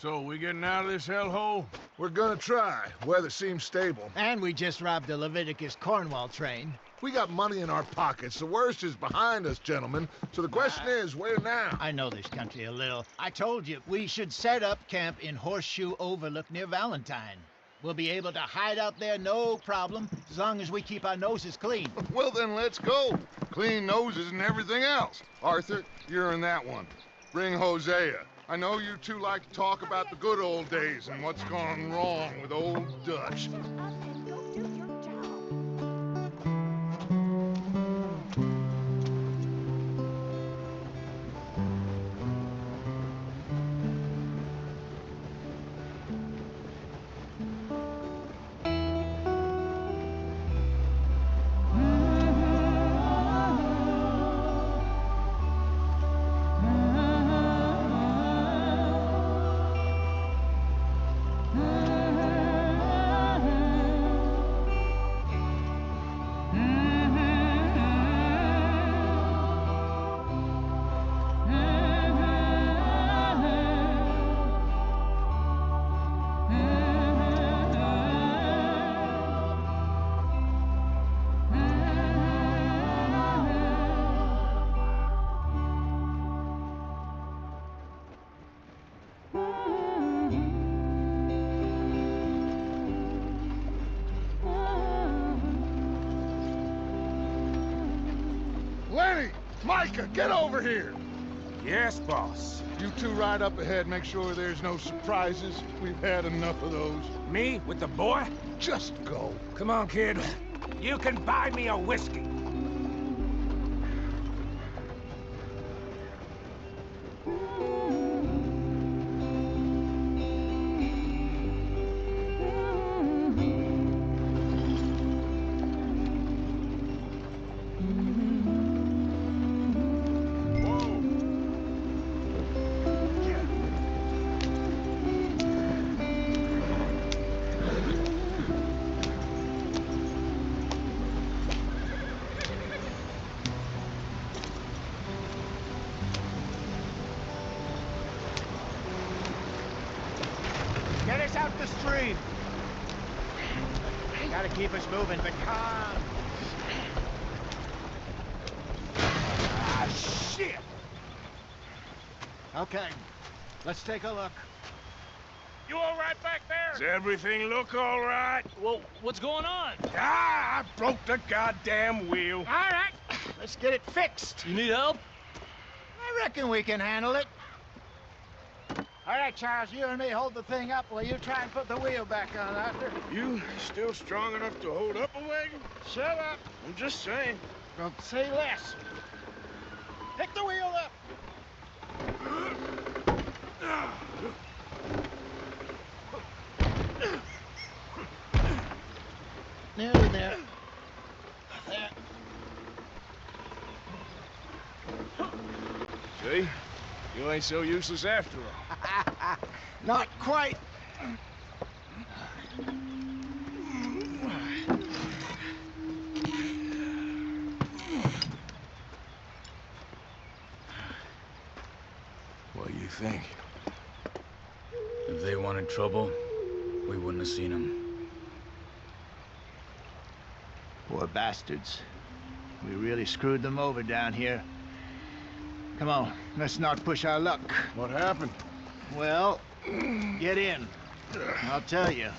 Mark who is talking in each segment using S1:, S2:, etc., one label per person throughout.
S1: So, we getting out of this hellhole?
S2: We're gonna try. Weather seems stable.
S3: And we just robbed the Leviticus Cornwall train.
S2: We got money in our pockets. The worst is behind us, gentlemen. So the question is, where now?
S3: I know this country a little. I told you, we should set up camp in Horseshoe Overlook near Valentine. We'll be able to hide out there no problem, as long as we keep our noses clean.
S4: Well, then let's go. Clean noses and everything else. Arthur, you're in that one. Bring Hosea. I know you two like to talk about the good old days and what's gone wrong with old Dutch. Micah, get over here!
S1: Yes, boss.
S4: You two ride up ahead, make sure there's no surprises. We've had enough of those.
S1: Me with the boy?
S4: Just go.
S1: Come on, kid. You can buy me a whiskey.
S3: Get us out the stream. Gotta keep us moving, but calm.
S1: Ah, shit!
S3: Okay, let's take a look.
S5: You all right back there?
S1: Does everything look all right?
S5: Well, what's going on?
S1: Ah, I broke the goddamn wheel.
S3: All right, let's get it fixed.
S5: You need help?
S3: I reckon we can handle it. All right, Charles, you and me hold the thing up while you try and put the wheel back on, Arthur.
S1: You still strong enough to hold up a wagon?
S3: Shut up.
S1: I'm just saying.
S3: Don't say less. Pick the wheel up. Nearly there. There.
S1: See? You ain't so useless after all.
S3: Not quite.
S1: What do you think?
S6: If they wanted trouble, we wouldn't have seen them.
S3: Poor bastards. We really screwed them over down here. Come on, let's not push our luck.
S1: What happened?
S3: Well, get in. I'll tell you.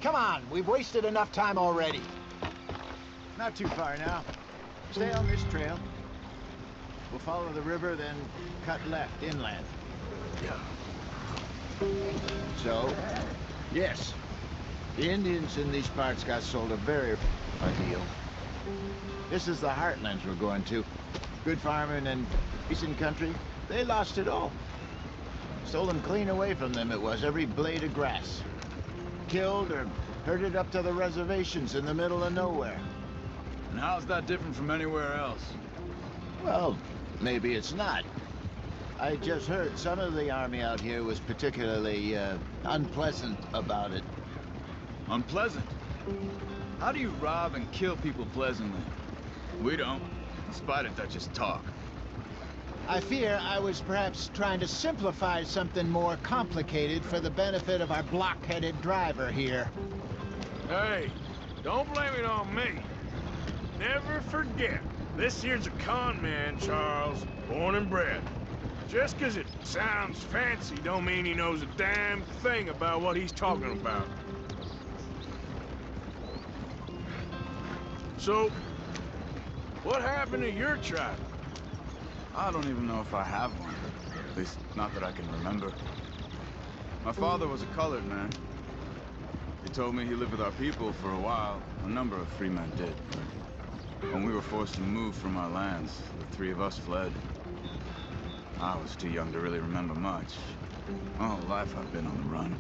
S3: Come on, we've wasted enough time already. Not too far now. Stay on this trail. We'll follow the river, then cut left inland.
S1: Yeah.
S3: So, yes, the Indians in these parts got sold a very deal. This is the heartlands we're going to. Good farming and decent country, they lost it all. Stolen clean away from them it was, every blade of grass. Killed or herded up to the reservations in the middle of nowhere.
S6: And how's that different from anywhere else?
S3: Well, maybe it's not. I just heard some of the army out here was particularly unpleasant about it.
S6: Unpleasant? How do you rob and kill people pleasantly? We don't, in spite of Dutch's talk.
S3: I fear I was perhaps trying to simplify something more complicated for the benefit of our block-headed driver here.
S1: Hey, don't blame it on me. Never forget, this here's a con man, Charles, born and bred. Just 'cause it sounds fancy don't mean he knows a damn thing about what he's talking about. So, what happened to your tribe?
S6: I don't even know if I have one. At least, not that I can remember. My father was a colored man. He told me he lived with our people for a while. A number of free men did. When we were forced to move from our lands, the three of us fled. I was too young to really remember much. My whole life I've been on the run.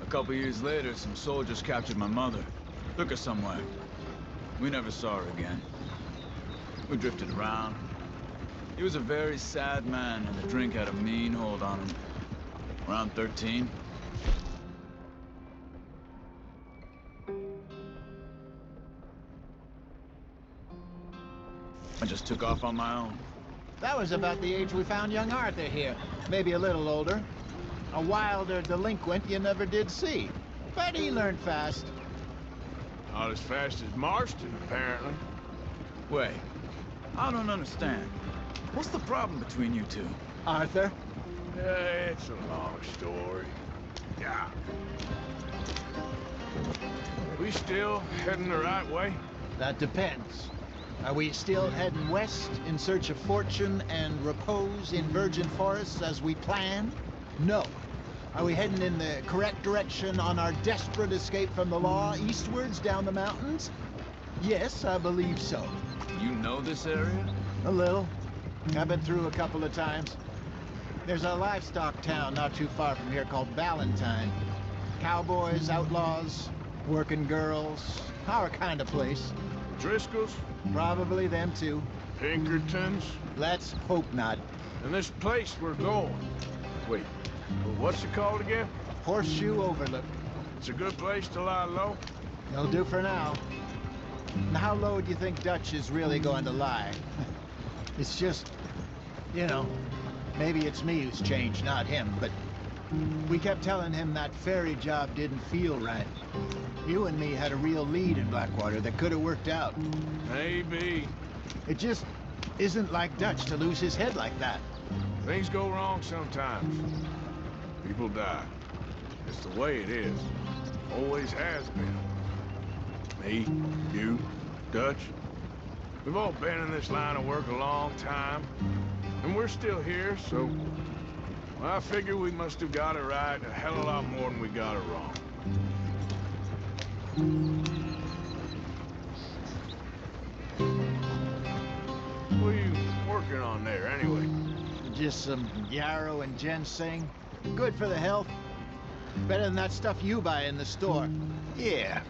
S6: A couple years later, some soldiers captured my mother. Took her somewhere. We never saw her again. We drifted around. He was a very sad man, and the drink had a mean hold on him. Around 13. I just took off on my own.
S3: That was about the age we found young Arthur here. Maybe a little older. A wilder delinquent you never did see. But he learned fast.
S1: Not as fast as Marston, apparently.
S6: Wait, I don't understand. What's the problem between you two?
S3: Arthur?
S1: It's a long story. Yeah. We still heading the right way?
S3: That depends. Are we still heading west in search of fortune and repose in virgin forests as we planned? No. Are we heading in the correct direction on our desperate escape from the law eastwards down the mountains? Yes, I believe so.
S6: You know this area?
S3: A little. I've been through a couple of times. There's a livestock town not too far from here called Valentine. Cowboys, outlaws, working girls, our kind of place.
S1: Driscoll's?
S3: Probably them too.
S1: Pinkertons?
S3: Let's hope not.
S1: And this place we're going. Wait, what's it called again?
S3: Horseshoe Overlook.
S1: It's a good place to lie low?
S3: It'll do for now. And how low do you think Dutch is really going to lie? It's just, you know, maybe it's me who's changed, not him, but we kept telling him that ferry job didn't feel right. You and me had a real lead in Blackwater that could have worked out.
S1: Maybe.
S3: It just isn't like Dutch to lose his head like that.
S1: Things go wrong sometimes. People die. It's the way it is. Always has been. Me, you, Dutch. We've all been in this line of work a long time. And we're still here, so... well, I figure we must have got it right a hell of a lot more than we got it wrong. What are you working on there, anyway?
S3: Just some yarrow and ginseng. Good for the health. Better than that stuff you buy in the store. Yeah,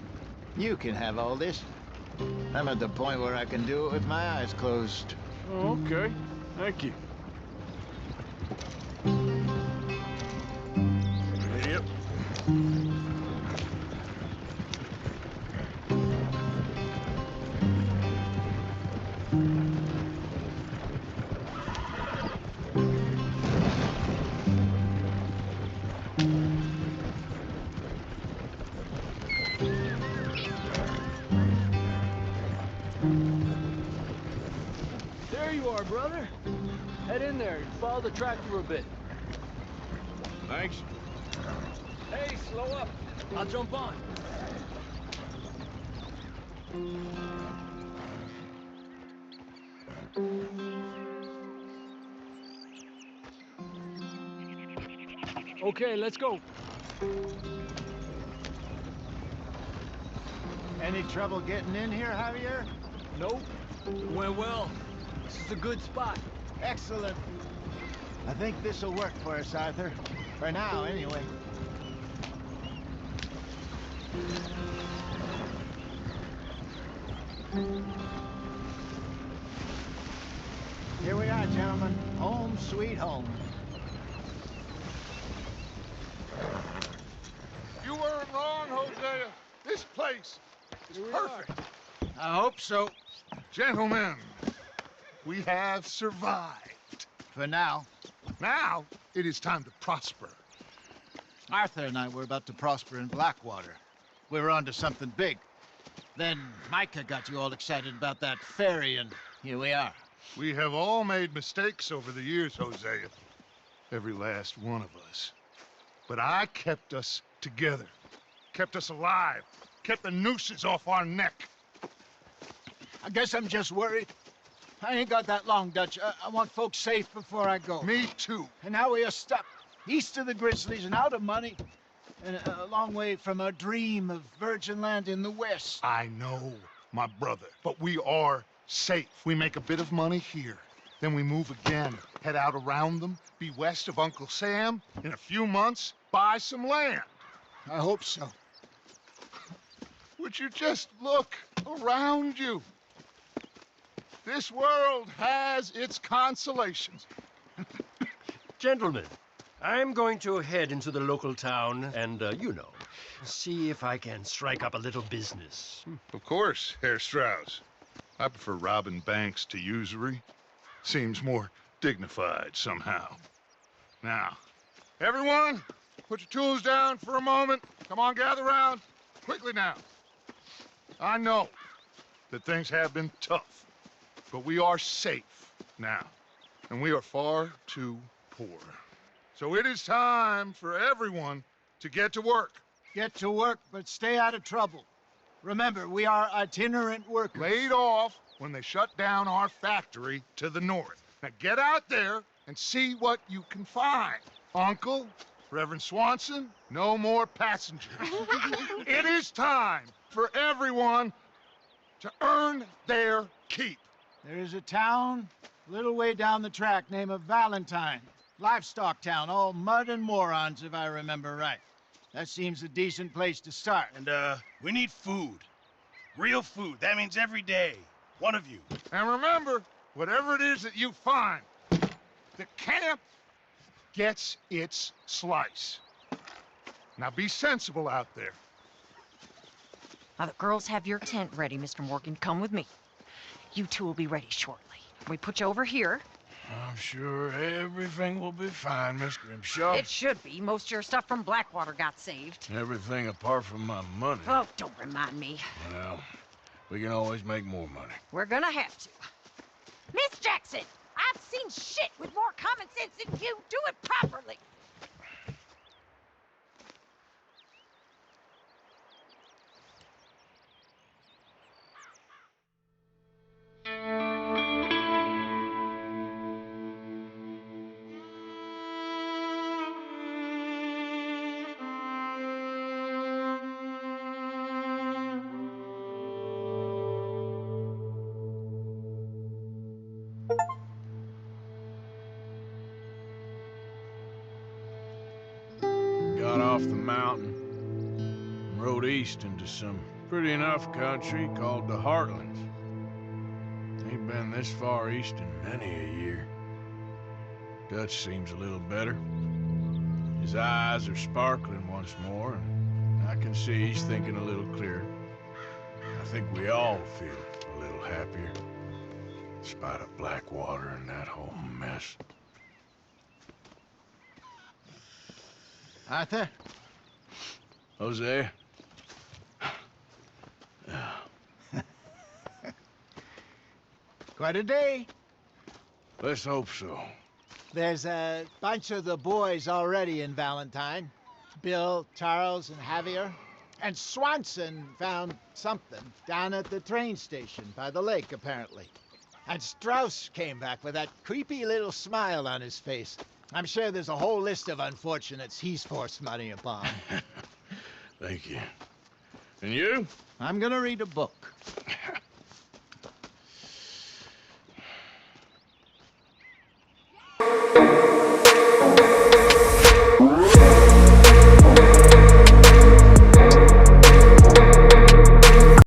S3: you can have all this. I'm at the point where I can do it with my eyes closed.
S1: Oh, okay. Thank you. Yep.
S5: There you are, brother. Head in there and follow the track for a bit.
S1: Thanks.
S5: Hey, slow up. I'll jump on. Okay, let's go.
S3: Any trouble getting in here, Javier?
S5: Nope. It went well. This is a good spot.
S3: Excellent. I think this'll work for us, Arthur. For now, anyway. Here we are. right, gentlemen. Home sweet home.
S4: You weren't wrong, Hosea. This place is perfect.
S3: I hope so.
S4: Gentlemen, we have survived.
S3: For now.
S4: Now, it is time to prosper.
S3: Arthur and I were about to prosper in Blackwater. We were onto something big. Then Micah got you all excited about that ferry, and here we are.
S4: We have all made mistakes over the years, Hosea. Every last one of us. But I kept us together. Kept us alive. Kept the nooses off our neck.
S3: I guess I'm just worried. I ain't got that long, Dutch. I want folks safe before I go.
S4: Me too.
S3: And now we are stuck east of the Grizzlies and out of money, and a long way from our dream of virgin land in the west.
S4: I know, my brother, but we are safe. We make a bit of money here. Then we move again, head out around them, be west of Uncle Sam. In a few months, buy some land.
S3: I hope so.
S4: Would you just look around you? This world has its consolations.
S7: Gentlemen, I'm going to head into the local town and, see if I can strike up a little business.
S4: Of course, Herr Strauss. I prefer robbing banks to usury. Seems more dignified somehow. Now, everyone, put your tools down for a moment. Come on, gather round. Quickly now. I know that things have been tough, but we are safe now, and we are far too poor. So it is time for everyone to get to work.
S3: Get to work, but stay out of trouble. Remember, we are itinerant workers.
S4: Laid off when they shut down our factory to the north. Now get out there and see what you can find. Uncle, Reverend Swanson, no more passengers. It is time for everyone to earn their keep.
S3: There is a town a little way down the track named Valentine. Livestock town, all mud and morons, if I remember right. That seems a decent place to start.
S8: And, we need food. Real food. That means every day. One of you.
S4: And remember, whatever it is that you find, the camp gets its slice. Now be sensible out there.
S9: Now the girls have your tent ready, Mr. Morgan. Come with me. You two will be ready shortly. We put you over here.
S1: I'm sure everything will be fine, Miss Grimshaw.
S9: It should be. Most of your stuff from Blackwater got saved.
S1: Everything apart from my money.
S9: Oh, don't remind me.
S1: Well, we can always make more money.
S9: We're gonna have to. Miss Jackson, I've seen shit with more common sense than you. Do it properly.
S1: Got off the mountain and rode east into some pretty enough country called the Heartlands. Ain't been this far east in many a year. Dutch seems a little better. His eyes are sparkling once more, and I can see he's thinking a little clearer. I think we all feel a little happier, in spite of Blackwater and that whole mess.
S3: Arthur?
S1: Jose?
S3: Quite a day.
S1: Let's hope so.
S3: There's a bunch of the boys already in Valentine. Bill, Charles, and Javier. And Swanson found something down at the train station by the lake, apparently. And Strauss came back with that creepy little smile on his face. I'm sure there's a whole list of unfortunates he's forced money upon.
S1: Thank you. And you?
S3: I'm gonna read a book.